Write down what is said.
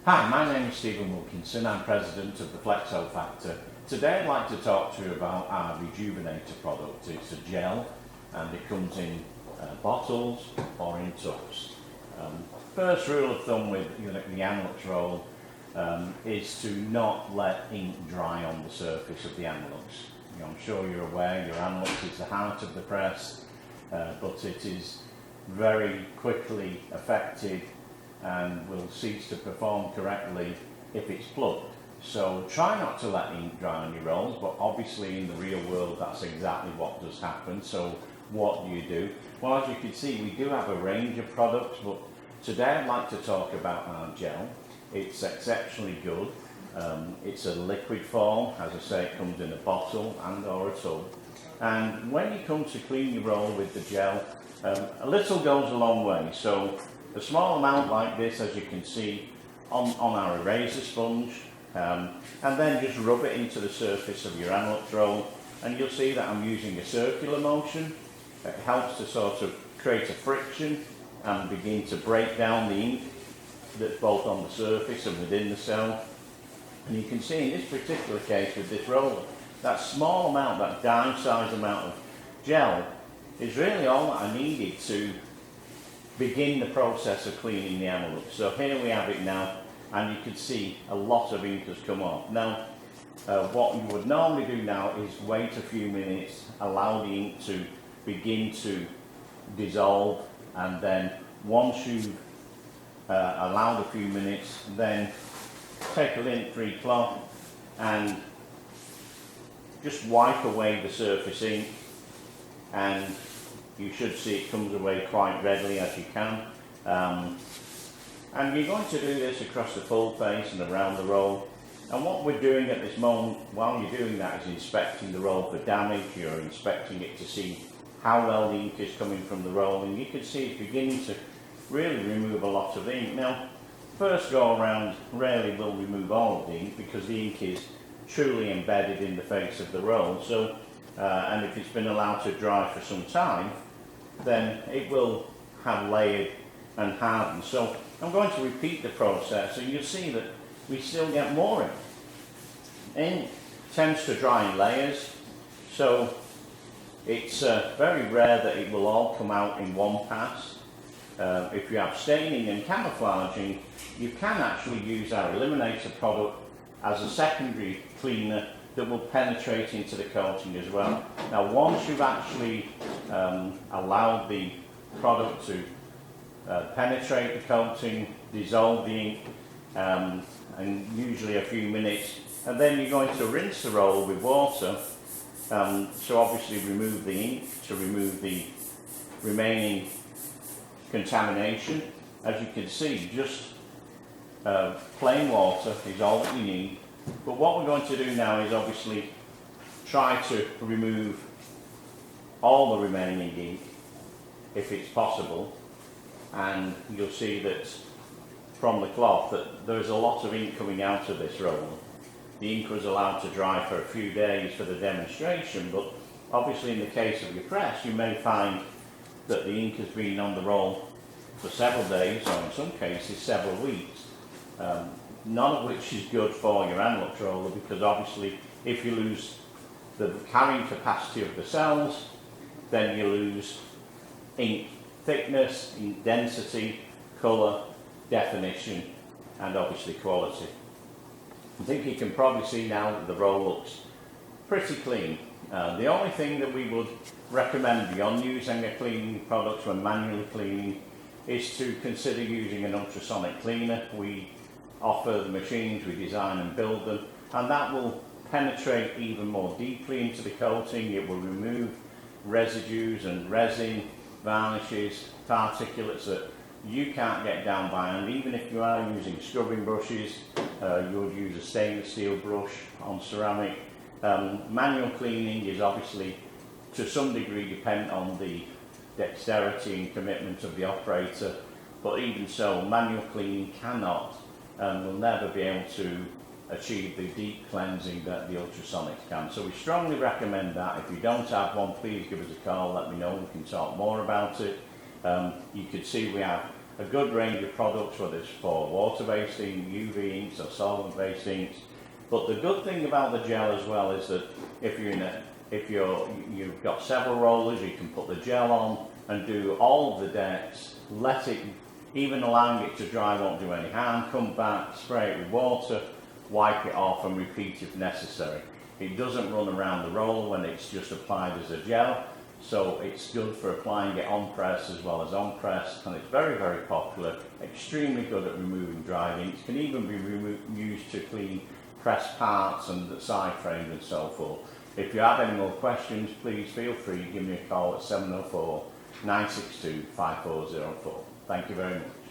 Hi, my name is Stephen Wilkinson. I'm president of the Flexo Factor. Today I'd like to talk to you about our Rejuvenator product. It's a gel and it comes in bottles or in tubs. First rule of thumb with the Anilox roll is to not let ink dry on the surface of the Anilox. I'm sure you're aware your Anilox is the heart of the press, but it is very quickly affected and will cease to perform correctly if it's plugged. So try not to let ink dry on your rolls, but obviously in the real world that's exactly what does happen. So what do? Well, as you can see, we do have a range of products, but today I'd like to talk about our gel. It's exceptionally good. It's a liquid form. As I say, it comes in a bottle and or a tub. And when you come to clean your roll with the gel, a little goes a long way. So a small amount like this, as you can see, on our eraser sponge, and then just rub it into the surface of your Anilox roll, and you'll see that I'm using a circular motion. It helps to sort of create a friction and begin to break down the ink that's both on the surface and within the cell. And you can see in this particular case with this roller, that small amount, that dime-sized amount of gel is really all that I needed to begin the process of cleaning the Anilox. So here we have it now, and you can see a lot of ink has come off. Now, what you would normally do now is wait a few minutes, allow the ink to begin to dissolve, and then once you've allowed a few minutes, then take a lint-free cloth and just wipe away the surface ink, and you should see it comes away quite readily as you can. And you're going to do this across the full face and around the roll. And what we're doing at this moment while you're doing that is inspecting the roll for damage. You're inspecting it to see how well the ink is coming from the roll, and you can see it's beginning to really remove a lot of ink. Now, first go around rarely will remove all of the ink because the ink is truly embedded in the face of the roll. So, and if it's been allowed to dry for some time, then it will have layered and hardened. So I'm going to repeat the process, and you'll see that we still get more ink. Ink tends to dry in layers, so it's very rare that it will all come out in one pass. If you have staining and camouflaging, you can actually use our Eliminator product as a secondary cleaner that will penetrate into the coating as well. Now, once you've actually allowed the product to penetrate the coating, dissolve the ink, and usually a few minutes, and then you're going to rinse the roll with water to obviously remove the ink, to remove the remaining contamination. As you can see, just plain water is all that you need. But what we're going to do now is obviously try to remove all the remaining ink if it's possible, and you'll see that from the cloth that there's a lot of ink coming out of this roll. The ink was allowed to dry for a few days for the demonstration, but obviously in the case of your press you may find that the ink has been on the roll for several days, or in some cases several weeks. None of which is good for your Anilox roller, because obviously if you lose the carrying capacity of the cells, then you lose ink thickness, ink density, colour, definition, and obviously quality. I think you can probably see now that the roll looks pretty clean. The only thing that we would recommend beyond using a cleaning product when manually cleaning is to consider using an ultrasonic cleaner. We offer the machines, we design and build them, and that will penetrate even more deeply into the coating. It will remove residues and resin, varnishes, particulates that you can't get down by hand. Even if you are using scrubbing brushes, you would use a stainless steel brush on ceramic. Manual cleaning is obviously to some degree dependent on the dexterity and commitment of the operator, but even so, manual cleaning cannot and will never be able to achieve the deep cleansing that the ultrasonics can. So we strongly recommend that. If you don't have one, please give us a call, let me know, we can talk more about it. You can see we have a good range of products, whether it's for water-based ink, UV inks or solvent-based inks. But the good thing about the gel as well is that if you've got several rollers, you can put the gel on and do all of the decks, let it, even allowing it to dry won't do any harm, come back, spray it with water, wipe it off and repeat if necessary. It doesn't run around the roller when it's just applied as a gel, so it's good for applying it on press as well as on press, and it's very, very popular, extremely good at removing dry inks, can even be used to clean press parts and the side frames and so forth. If you have any more questions, please feel free to give me a call at 704 962 5404. Thank you very much.